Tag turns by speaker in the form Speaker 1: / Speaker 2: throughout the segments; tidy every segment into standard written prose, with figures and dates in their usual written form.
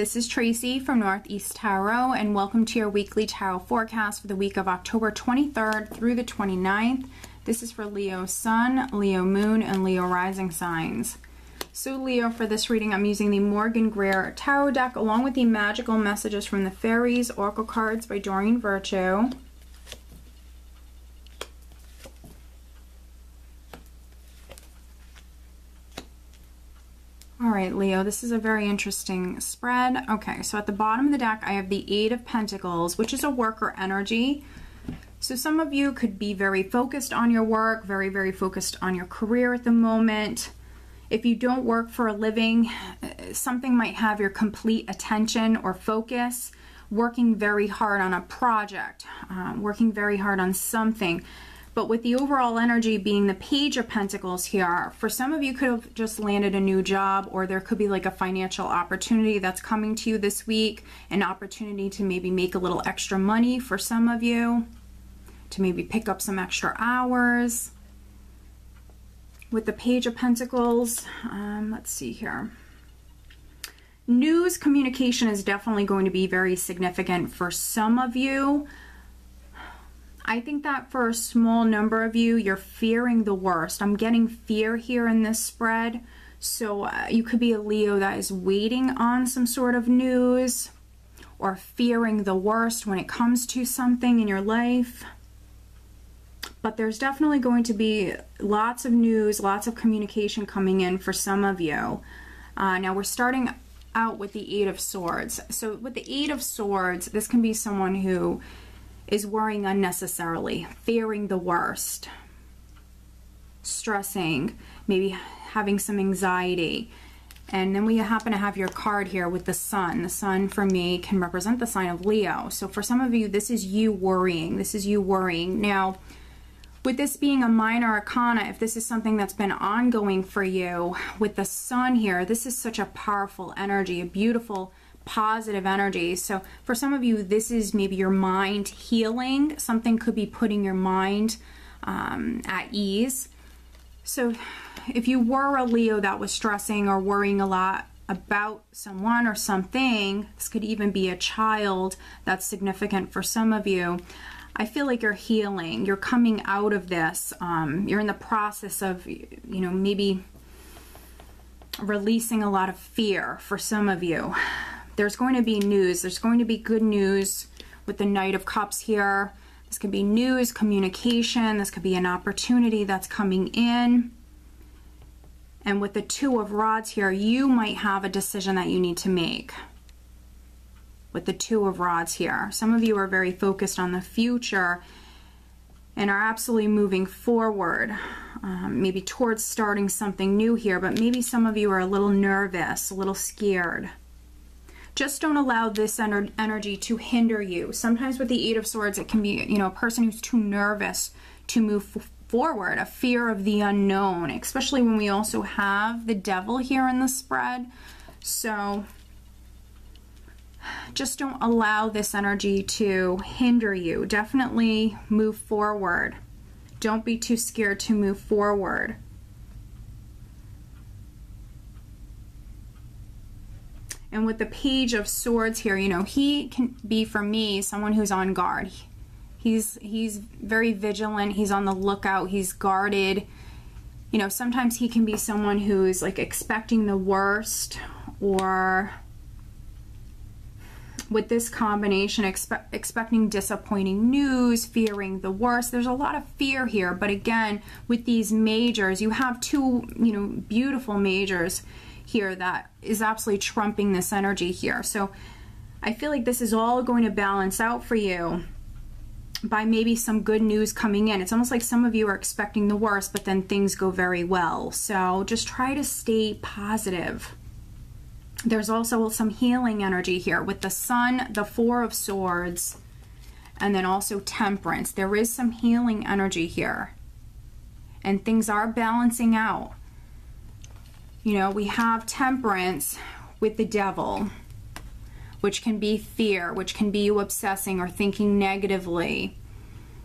Speaker 1: this is Tracy from Northeast Tarot, and welcome to your weekly tarot forecast for the week of October 23rd through the 29th. This is for Leo Sun, Leo Moon, and Leo Rising signs. So Leo, for this reading, I'm using the Morgan Greer Tarot deck along with the Magical Messages from the Fairies Oracle cards by Doreen Virtue. All right, Leo, this is a very interesting spread. Okay, so at the bottom of the deck, I have the Eight of Pentacles, which is a worker energy. So some of you could be very focused on your work, very focused on your career at the moment. If you don't work for a living, something might have your complete attention or focus, working very hard on a project, working very hard on something. But with the overall energy being the Page of Pentacles here, for some of you could have just landed a new job, or there could be like a financial opportunity that's coming to you this week, an opportunity to maybe make a little extra money for some of you, to maybe pick up some extra hours. With the Page of Pentacles, let's see here. News communication is definitely going to be very significant for some of you. I think that for a small number of you, you're fearing the worst. I'm getting fear here in this spread. So you could be a Leo that is waiting on some sort of news or fearing the worst when it comes to something in your life. But there's definitely going to be lots of news, lots of communication coming in for some of you. Now we're starting out with the Eight of Swords. So with the Eight of Swords, this can be someone who is worrying unnecessarily, fearing the worst, stressing, maybe having some anxiety. And then we happen to have your card here with the Sun. The Sun for me can represent the sign of Leo. So for some of you, this is you worrying. This is you worrying. Now, with this being a minor arcana, if this is something that's been ongoing for you, with the Sun here, this is such a powerful energy, a beautiful positive energy. So for some of you, this is maybe your mind healing. Something could be putting your mind at ease. So if you were a Leo that was stressing or worrying a lot about someone or something, this could even be a child that's significant for some of you. I feel like you're healing. You're coming out of this. You're in the process of, maybe releasing a lot of fear for some of you. There's going to be news. There's going to be good news with the Knight of Cups here. This could be news, communication. This could be an opportunity that's coming in. And with the Two of Rods here, you might have a decision that you need to make. With the Two of Rods here. Some of you are very focused on the future and are absolutely moving forward, maybe towards starting something new here, but maybe some of you are a little nervous, a little scared. Just don't allow this energy to hinder you. Sometimes with the Eight of Swords, it can be, a person who's too nervous to move forward, a fear of the unknown, especially when we also have the Devil here in the spread. So just don't allow this energy to hinder you. Definitely move forward. Don't be too scared to move forward. And with the Page of Swords here, he can be, for me, someone who's on guard. He's very vigilant. He's on the lookout. He's guarded. Sometimes he can be someone who's like expecting the worst, or with this combination, expecting disappointing news, fearing the worst. There's a lot of fear here. But again, with these majors, you have two, beautiful majors here that is absolutely trumping this energy here. So I feel like this is all going to balance out for you by maybe some good news coming in. It's almost like some of you are expecting the worst, but then things go very well. So just try to stay positive. There's also some healing energy here with the Sun, the Four of Swords, and then also Temperance. There is some healing energy here, and things are balancing out. We have Temperance with the Devil, which can be fear, which can be you obsessing or thinking negatively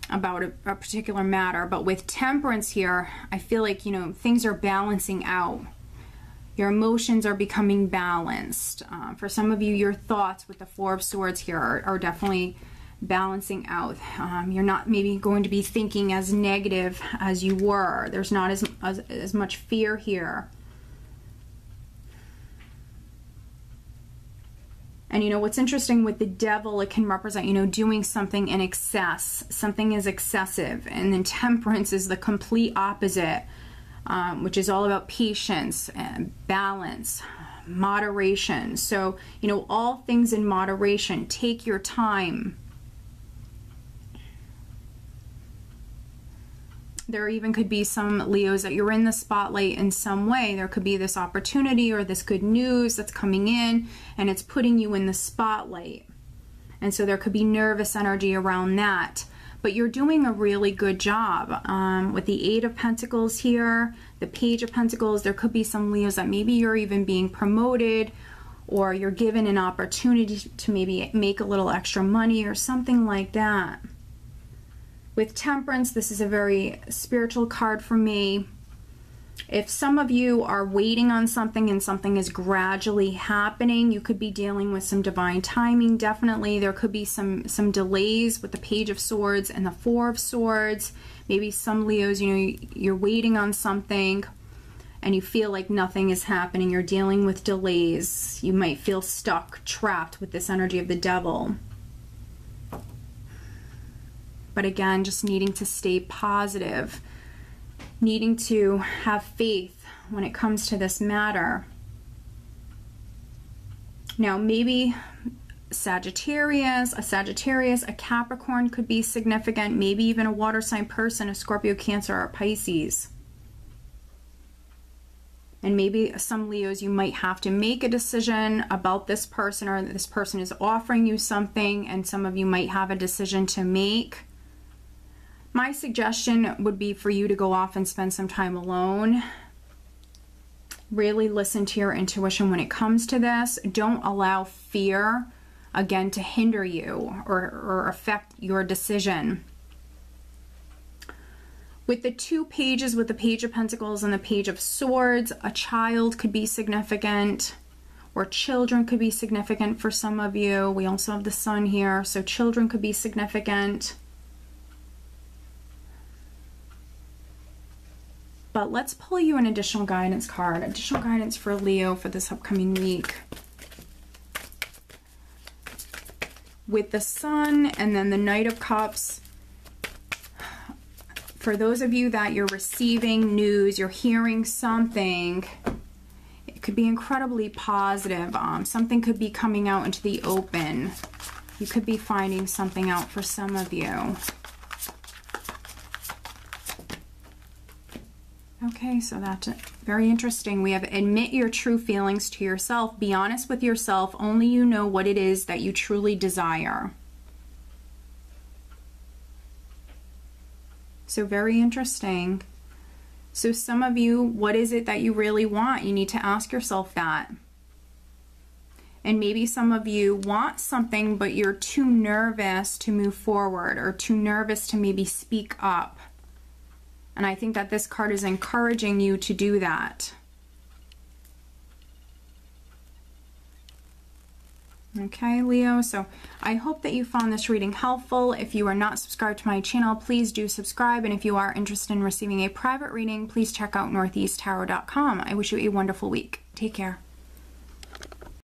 Speaker 1: about a particular matter. But with Temperance here, I feel like, things are balancing out. Your emotions are becoming balanced. For some of you, your thoughts with the Four of Swords here are definitely balancing out. You're not maybe going to be thinking as negative as you were. There's not as much fear here. And you know, what's interesting with the Devil, it can represent, you know, doing something in excess. Something is excessive. And then Temperance is the complete opposite, which is all about patience and balance, moderation. So, you know, all things in moderation. Take your time. There even could be some Leos that you're in the spotlight in some way. There could be this opportunity or this good news that's coming in and it's putting you in the spotlight. And so there could be nervous energy around that. But you're doing a really good job. With the Eight of Pentacles here, the Page of Pentacles, there could be some Leos that maybe you're even being promoted or you're given an opportunity to maybe make a little extra money or something like that. With Temperance, this is a very spiritual card for me. If some of you are waiting on something and something is gradually happening, you could be dealing with some divine timing. Definitely, there could be some delays with the Page of Swords and the Four of Swords. Maybe some Leos, you know, you're waiting on something and you feel like nothing is happening. You're dealing with delays. You might feel stuck, trapped with this energy of the Devil. But again, just needing to stay positive, needing to have faith when it comes to this matter. Now, maybe a Sagittarius, a Capricorn could be significant, maybe even a water sign person, a Scorpio, Cancer, or Pisces. And maybe some Leos, you might have to make a decision about this person, or this person is offering you something, and some of you might have a decision to make. My suggestion would be for you to go off and spend some time alone. Really listen to your intuition when it comes to this. Don't allow fear, again, to hinder you or affect your decision. With the two pages, with the Page of Pentacles and the Page of Swords, a child could be significant, or children could be significant for some of you. We also have the Sun here, so children could be significant. But let's pull you an additional guidance card, additional guidance for Leo for this upcoming week. With the Sun and then the Knight of Cups, for those of you that you're receiving news, you're hearing something, it could be incredibly positive. Something could be coming out into the open. You could be finding something out for some of you. Okay, so that's very interesting. We have admit your true feelings to yourself. Be honest with yourself. Only you know what it is that you truly desire. So very interesting. So some of you, what is it that you really want? You need to ask yourself that. And maybe some of you want something, but you're too nervous to move forward, or too nervous to maybe speak up. And I think that this card is encouraging you to do that. Okay, Leo, so I hope that you found this reading helpful. If you are not subscribed to my channel, please do subscribe. And if you are interested in receiving a private reading, please check out northeasttarot.com. I wish you a wonderful week. Take care.